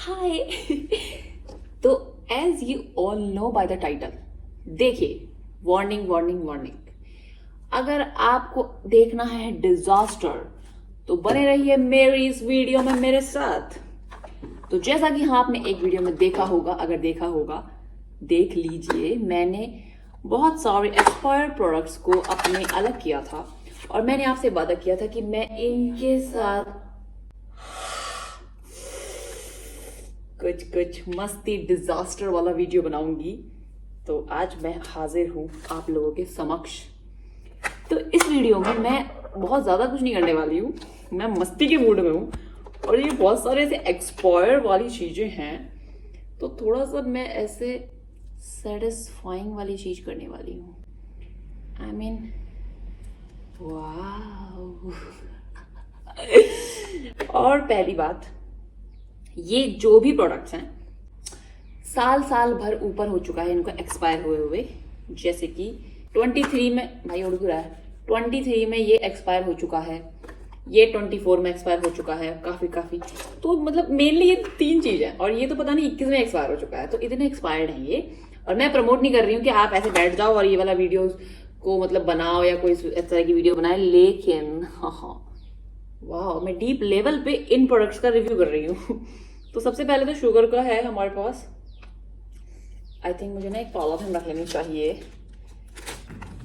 हाय। तो as you all know by the title, देखिए warning warning warning, अगर आपको देखना है डिजास्टर तो बने रहिए मेरी इस वीडियो में मेरे साथ। तो जैसा कि हाँ आपने एक वीडियो में देखा होगा, अगर देखा होगा देख लीजिए, मैंने बहुत सारे एक्सपायर प्रोडक्ट्स को अपने अलग किया था और मैंने आपसे वादा किया था कि मैं इनके साथ कुछ कुछ मस्ती डिजास्टर वाला वीडियो बनाऊंगी। तो आज मैं हाजिर हूं आप लोगों के समक्ष। तो इस वीडियो में मैं बहुत ज़्यादा कुछ नहीं करने वाली हूँ, मैं मस्ती के मूड में हूँ और ये बहुत सारे ऐसे एक्सपायर वाली चीज़ें हैं, तो थोड़ा सा मैं ऐसे सेटिस्फाइंग वाली चीज़ करने वाली हूँ। आई मीन वाह। और पहली बात, ये जो भी प्रोडक्ट्स हैं साल भर ऊपर हो चुका है इनको एक्सपायर हुए हुए। जैसे कि 23 में, भाई उड़ क्यों रहा है, 23 में ये एक्सपायर हो चुका है, ये 24 में एक्सपायर हो चुका है, काफी। तो मतलब मेनली ये 3 चीज है और ये तो पता नहीं 21 में एक्सपायर हो चुका है। तो इतने एक्सपायर्ड हैं ये, और मैं प्रमोट नहीं कर रही हूँ कि आप ऐसे बैठ जाओ और ये वाला वीडियो को मतलब बनाओ या कोई इस तरह की वीडियो बनाए, लेकिन हाँ वाह, मैं डीप लेवल पे इन प्रोडक्ट्स का रिव्यू कर रही हूँ। तो सबसे पहले तो शुगर का है हमारे पास। आई थिंक मुझे ना एक पॉलीथिन रख लेनी चाहिए।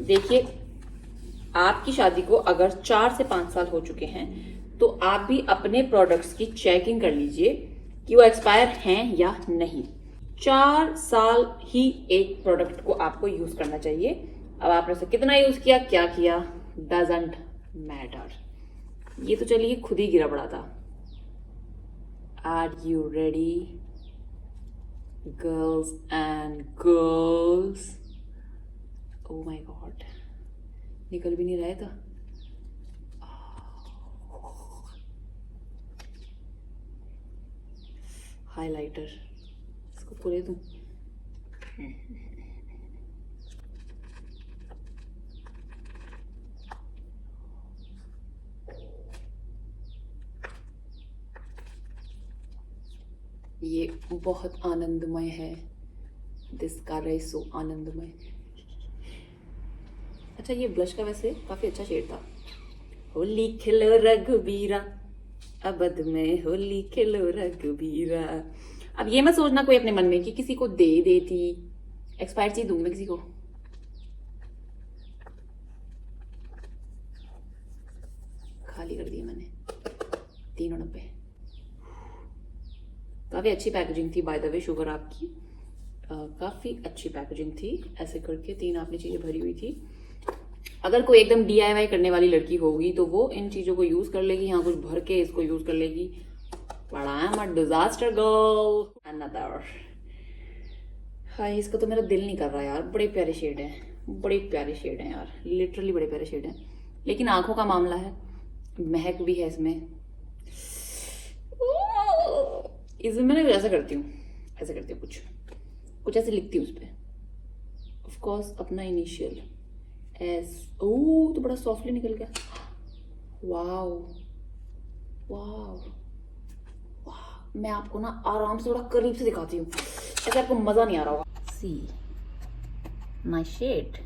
देखिए, आपकी शादी को अगर 4 से 5 साल हो चुके हैं तो आप भी अपने प्रोडक्ट्स की चेकिंग कर लीजिए कि वो एक्सपायर हैं या नहीं। 4 साल ही एक प्रोडक्ट को आपको यूज करना चाहिए। अब आपने उसे कितना यूज किया, क्या किया, डजंट मैटर। ये तो चलिए खुद ही गिरा पड़ा था। Are you ready girls and girls? Oh my God, निकल भी नहीं रहा था। हाइलाइटर इसको पूरे दूं। ये बहुत आनंदमय है, दिस कलर इज सो आनंदमय। अच्छा, ये ब्लश का वैसे काफी अच्छा शेड था। होली खेलो रघुबीरा, अबद में होली खेलो रघुबीरा। अब ये मत सोचना कोई अपने मन में कि किसी को दे देती, एक्सपायर चीज दूंगी मैं किसी को। खाली कर दिया मैंने 390। काफी अच्छी पैकेजिंग थी बाय द वे, शुगर आपकी काफी अच्छी पैकेजिंग थी। ऐसे करके 3 आपने चीजें भरी हुई थी। अगर कोई एकदम DIY करने वाली लड़की होगी तो वो इन चीजों को यूज कर लेगी, यहाँ कुछ भर के इसको यूज कर लेगी। But I am a disaster girl another. Hi, इसका तो मेरा दिल नहीं कर रहा यार। बड़े प्यारे शेड हैं, बड़े प्यारे शेड हैं यार, लिटरली बड़े प्यारे शेड हैं। लेकिन आंखों का मामला है, महक भी है इसमें। इसमें मैं ऐसा करती हूँ, कुछ ऐसे लिखती हूँ उस पर, ऑफकोर्स अपना इनिशियल एस। ओ तो बड़ा सॉफ्टली निकल गया। वाओ वाओ वाह, मैं आपको ना आराम से थोड़ा करीब से दिखाती हूँ, ऐसे आपको मजा नहीं आ रहा होगा। See my shade.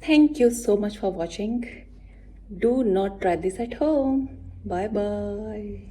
Thank you so much for watching. Do not try this at home. Bye bye.